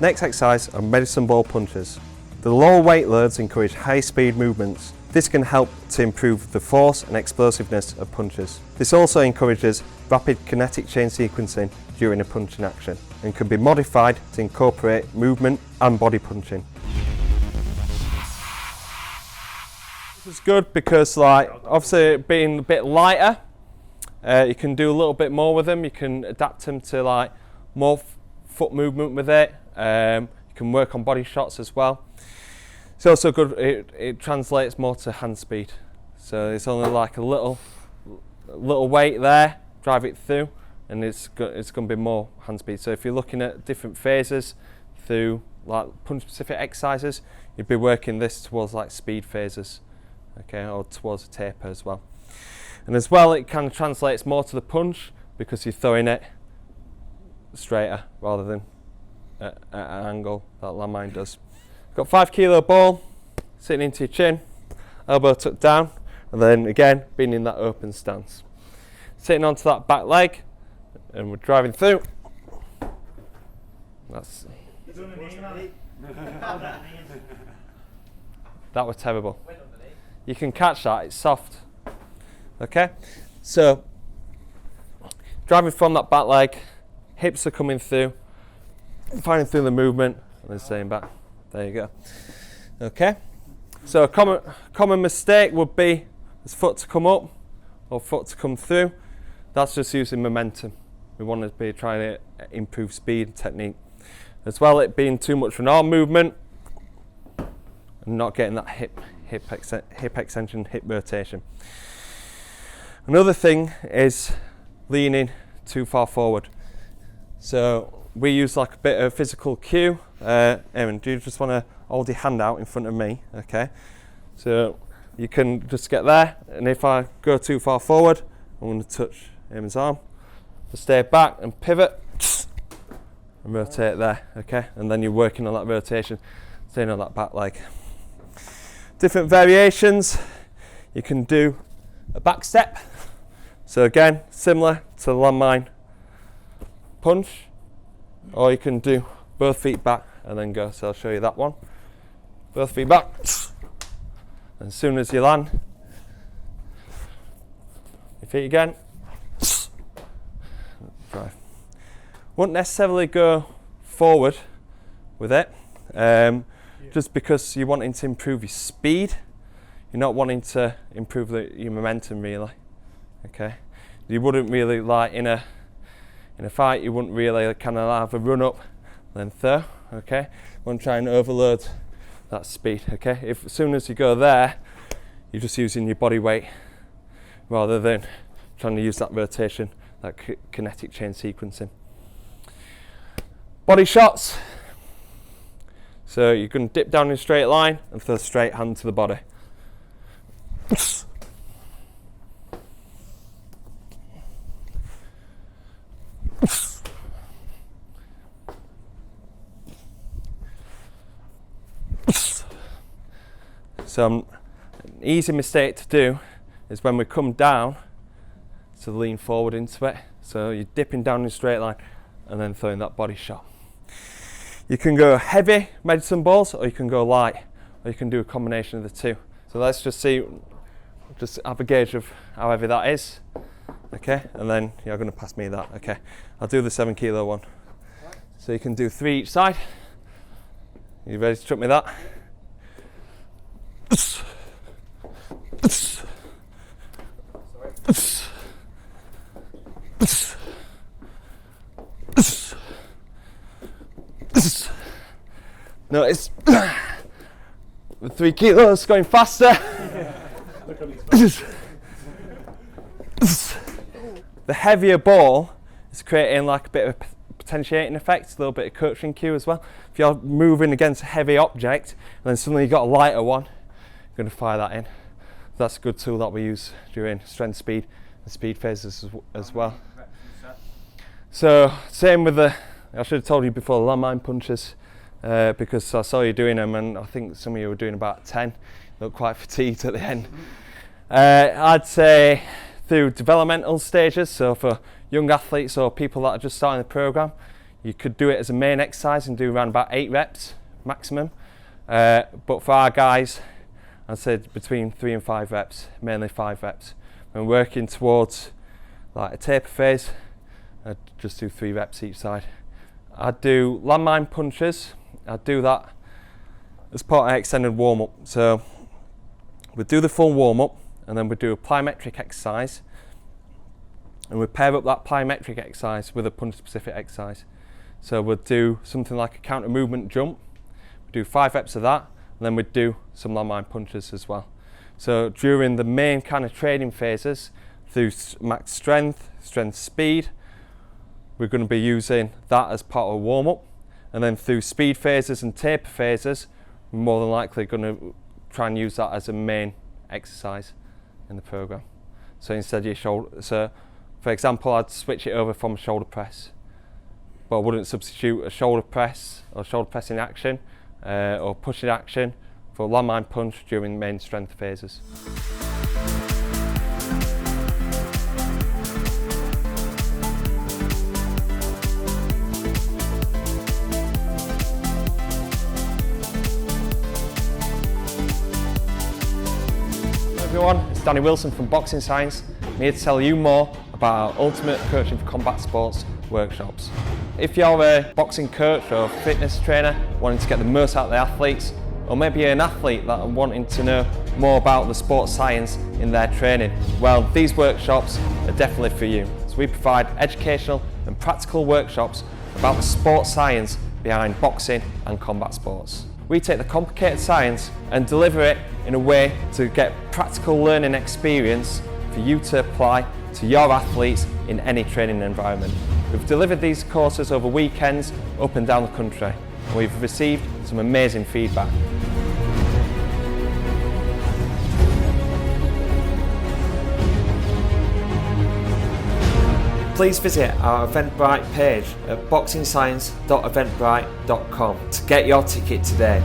Next exercise are medicine ball punches. The lower weight loads encourage high speed movements. This can help to improve the force and explosiveness of punches. This also encourages rapid kinetic chain sequencing during a punching action and can be modified to incorporate movement and body punching. This is good because, like, obviously being a bit lighter, you can do a little bit more with them. You can adapt them to like more foot movement with it. You can work on body shots as well. It's also good, it translates more to hand speed. So it's only like a little weight there, drive it through, and it's going to be more hand speed. So if you're looking at different phases through like punch specific exercises, you'd be working this towards like speed phases, okay, or towards a taper as well. And as well, it kind of translates more to the punch because you're throwing it straighter rather than at an angle that landmine does. Got 5 kilo ball sitting into your chin, elbow tucked down, and then again being in that open stance. Sitting onto that back leg, and we're driving through. That was terrible. You can catch that, it's soft. Okay, so driving from that back leg, hips are coming through, finding through the movement, and then staying back. There you go. Okay, so a common mistake would be this foot to come up or foot to come through. That's just using momentum. We want to be trying to improve speed and technique. As well, it being too much of an arm movement and not getting that hip extension, hip rotation. Another thing is leaning too far forward. So we use like a bit of physical cue. Aaron, do you just want to hold your hand out in front of me? Okay. So you can just get there, and if I go too far forward, I'm going to touch Aaron's arm. Just stay back and pivot and rotate there. Okay. And then you're working on that rotation, staying on that back leg. Different variations. You can do a back step. So again, similar to the landmine punch, or you can do both feet back and then go. So I'll show you that one. Both feet back. And as soon as you land, your feet again. Drive. Won't necessarily go forward with it, just because you're wanting to improve your speed. You're not wanting to improve your momentum really. Okay, you wouldn't really like in a fight. You wouldn't really kind of have a run up, then throw. Okay, you want to try and overload that speed. Okay, if as soon as you go there, you're just using your body weight rather than trying to use that rotation, that kinetic chain sequencing. Body shots. So you can dip down in a straight line and throw a straight hand to the body. So an easy mistake to do is when we come down to lean forward into it. So you're dipping down in a straight line and then throwing that body shot. You can go heavy medicine balls, or you can go light, or you can do a combination of the two. So let's just see, just have a gauge of how heavy that is. Okay, and then you're going to pass me that. Okay, I'll do the 7 kilo one. So you can do 3 each side. You ready to chuck me that? Notice the 3 kilos going faster. The heavier ball is creating like a bit of a potentiating effect, a little bit of coaching cue as well. If you're moving against a heavy object and then suddenly you've got a lighter one, you're going to fire that in. That's a good tool that we use during strength, speed and speed phases as well. So same with I should have told you before, the landmine punches, because I saw you doing them and I think some of you were doing about 10. You looked quite fatigued at the end. I'd say through developmental stages, so for young athletes or people that are just starting the program, You could do it as a main exercise and do around about 8 reps maximum. But for our guys, I'd say between 3 and 5 reps, mainly 5 reps. When working towards like a taper phase, I'd just do 3 reps each side. I'd do landmine punches. I'd do that as part of an extended warm-up. So we'd do the full warm-up and then we'd do a plyometric exercise, and we'd pair up that plyometric exercise with a punch-specific exercise. So we'd do something like a counter movement jump. We'd do 5 reps of that, and then we'd do some landmine punches as well. So during the main kind of training phases, through max strength, speed, we're going to be using that as part of a warm-up. And then through speed phases and taper phases, we're more than likely going to try and use that as a main exercise in the program. So instead of your shoulder, so for example, I'd switch it over from shoulder press, but I wouldn't substitute a shoulder press or shoulder pressing action or pushing action for a landmine punch during main strength phases. Hello everyone, it's Danny Wilson from Boxing Science. I'm here to tell you more about our Ultimate Coaching for Combat Sports workshops. If you're a boxing coach or fitness trainer wanting to get the most out of the athletes, or maybe you're an athlete that are wanting to know more about the sports science in their training, well, these workshops are definitely for you. So we provide educational and practical workshops about the sports science behind boxing and combat sports. We take the complicated science and deliver it in a way to get practical learning experience for you to apply to your athletes in any training environment. We've delivered these courses over weekends up and down the country, and we've received some amazing feedback. Please visit our Eventbrite page at boxingscience.eventbrite.com to get your ticket today.